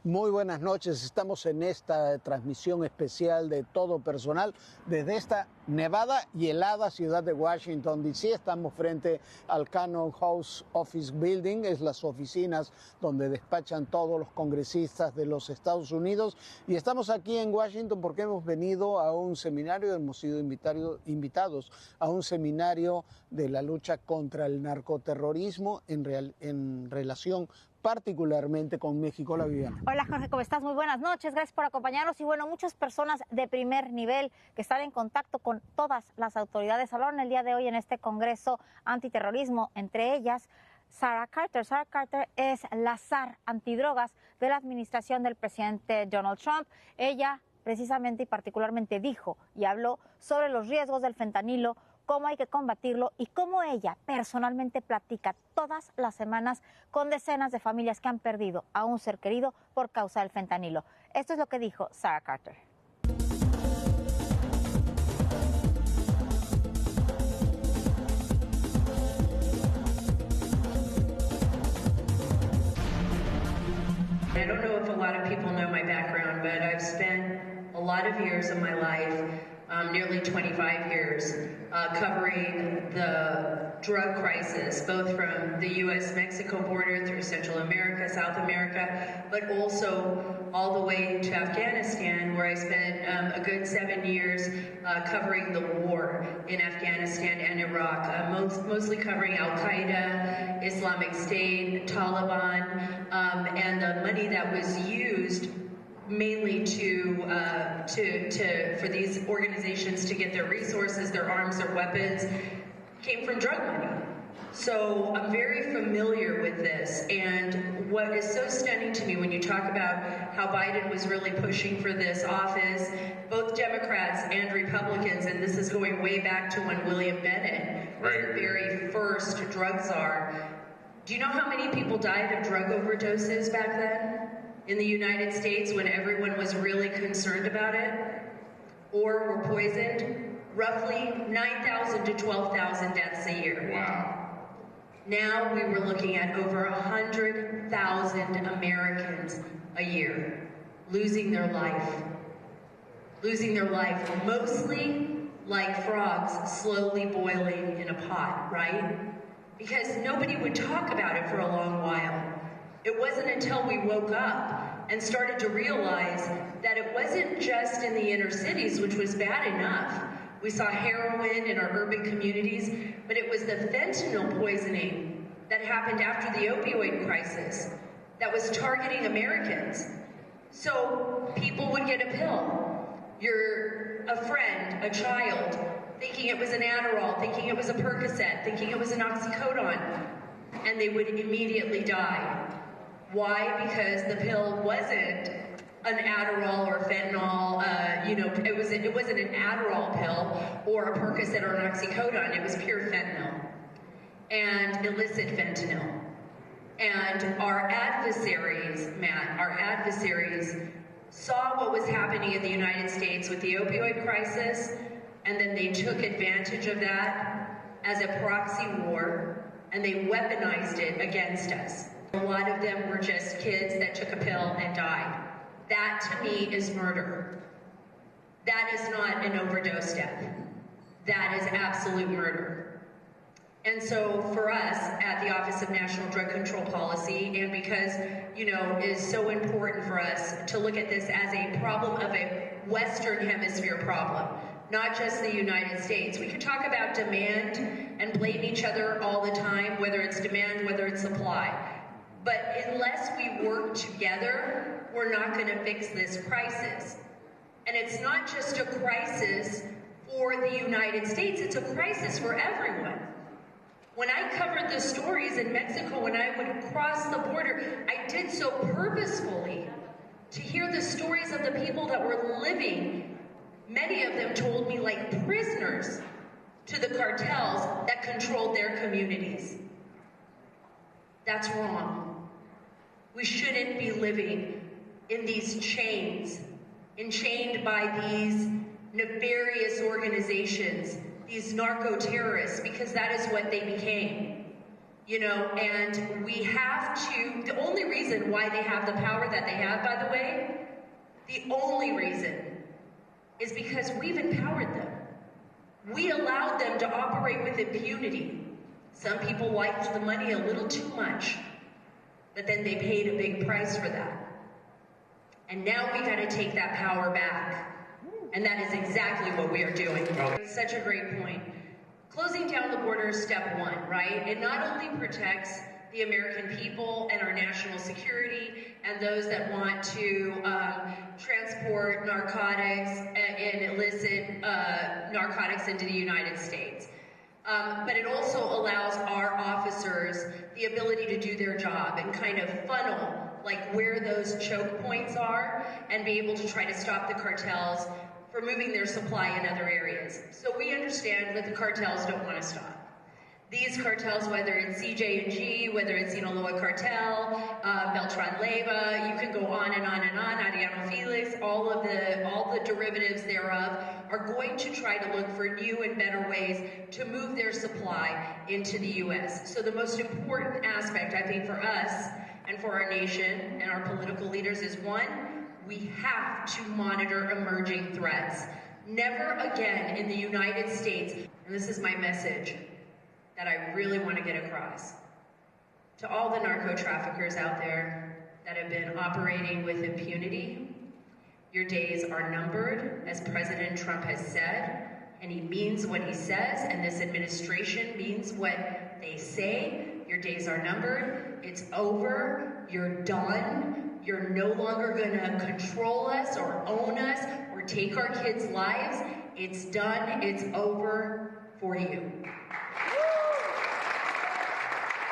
Muy buenas noches, estamos en esta transmisión especial de Todo Personal desde esta nevada y helada ciudad de Washington, D.C. Estamos frente al Cannon House Office Building, es las oficinas donde despachan todos los congresistas de los Estados Unidos, y estamos aquí en Washington porque hemos venido a un seminario, hemos sido invitados a un seminario de la lucha contra el narcoterrorismo en relación particularmente con México. La Viviana. Hola Jorge, ¿cómo estás? Muy buenas noches, gracias por acompañarnos. Y bueno, muchas personas de primer nivel que están en contacto con todas las autoridades hablaron el día de hoy en este Congreso Antiterrorismo, entre ellas Sarah Carter. Sarah Carter es la zar antidrogas de la administración del presidente Donald Trump. Ella precisamente y particularmente dijo y habló sobre los riesgos del fentanilo, cómo hay que combatirlo y cómo ella personalmente platica todas las semanas con decenas de familias que han perdido a un ser querido por causa del fentanilo. Esto es lo que dijo Sarah Carter. I don't know if a lot of people know my background, but I've spent a lot of years of my life, nearly 25 years, covering the drug crisis, both from the U.S.-Mexico border through Central America, South America, but also all the way to Afghanistan, where I spent a good 7 years covering the war in Afghanistan and Iraq, mostly covering Al-Qaeda, Islamic State, Taliban, and the money that was used mainly for these organizations to get their resources, their arms, their weapons, came from drug money. So I'm very familiar with this, and what is so stunning to me when you talk about how Biden was really pushing for this office, both Democrats and Republicans, and this is going way back to when William Bennett was the very first drug czar. Do you know how many people died of drug overdoses back then? In the United States, when everyone was really concerned about it, or were poisoned, roughly 9,000 to 12,000 deaths a year. Wow. Now we were looking at over 100,000 Americans a year losing their life. Losing their life, mostly like frogs slowly boiling in a pot, right? Because nobody would talk about it for a long while. It wasn't until we woke up and started to realize that it wasn't just in the inner cities, which was bad enough. We saw heroin in our urban communities, but it was the fentanyl poisoning that happened after the opioid crisis that was targeting Americans. So people would get a pill. You're a friend, a child, thinking it was an Adderall, thinking it was a Percocet, thinking it was an oxycodone, and they would immediately die. Why? Because the pill wasn't an Adderall or fentanyl, it wasn't an Adderall pill or a Percocet or an oxycodone, it was pure fentanyl and illicit fentanyl. And our adversaries, saw what was happening in the United States with the opioid crisis, and then they took advantage of that as a proxy war, and they weaponized it against us. A lot of them were just kids that took a pill and died. That, to me, is murder. That is not an overdose death. That is absolute murder. And so for us at the Office of National Drug Control Policy, and because, it is so important for us to look at this as a problem of a Western Hemisphere problem, not just the United States. We can talk about demand and blame each other all the time, whether it's demand, whether it's supply. But unless we work together, we're not going to fix this crisis. And it's not just a crisis for the United States, it's a crisis for everyone. When I covered the stories in Mexico, when I would cross the border, I did so purposefully to hear the stories of the people that were living, many of them told me like prisoners, to the cartels that controlled their communities. That's wrong. We shouldn't be living in these chains, enchained by these nefarious organizations, these narco-terrorists, because that is what they became. You know, and we have to, the only reason why they have the power that they have, by the way, the only reason is because we've empowered them. We allowed them to operate with impunity. Some people liked the money a little too much, but then they paid a big price for that. And now we got to take that power back. And that is exactly what we are doing. It's such a great point. Closing down the border is step one, right? It not only protects the American people and our national security and those that want to transport narcotics and illicit narcotics into the United States. But it also allows our officers the ability to do their job and kind of funnel like where those choke points are and be able to try to stop the cartels for moving their supply in other areas. So we understand that the cartels don't want to stop. These cartels, whether it's CJ&G, whether it's Sinaloa Cartel, Beltran Leyva, you can go on and on and on, Ariano Felix, all the derivatives thereof are going to try to look for new and better ways to move their supply into the U.S. So the most important aspect, I think, for us and for our nation and our political leaders is one, we have to monitor emerging threats. Never again in the United States, and this is my message that I really want to get across, to all the narco traffickers out there that have been operating with impunity, your days are numbered, as President Trump has said, and he means what he says, and this administration means what they say. Your days are numbered, it's over, you're done. You're no longer gonna control us or own us or take our kids' lives. It's done, it's over for you.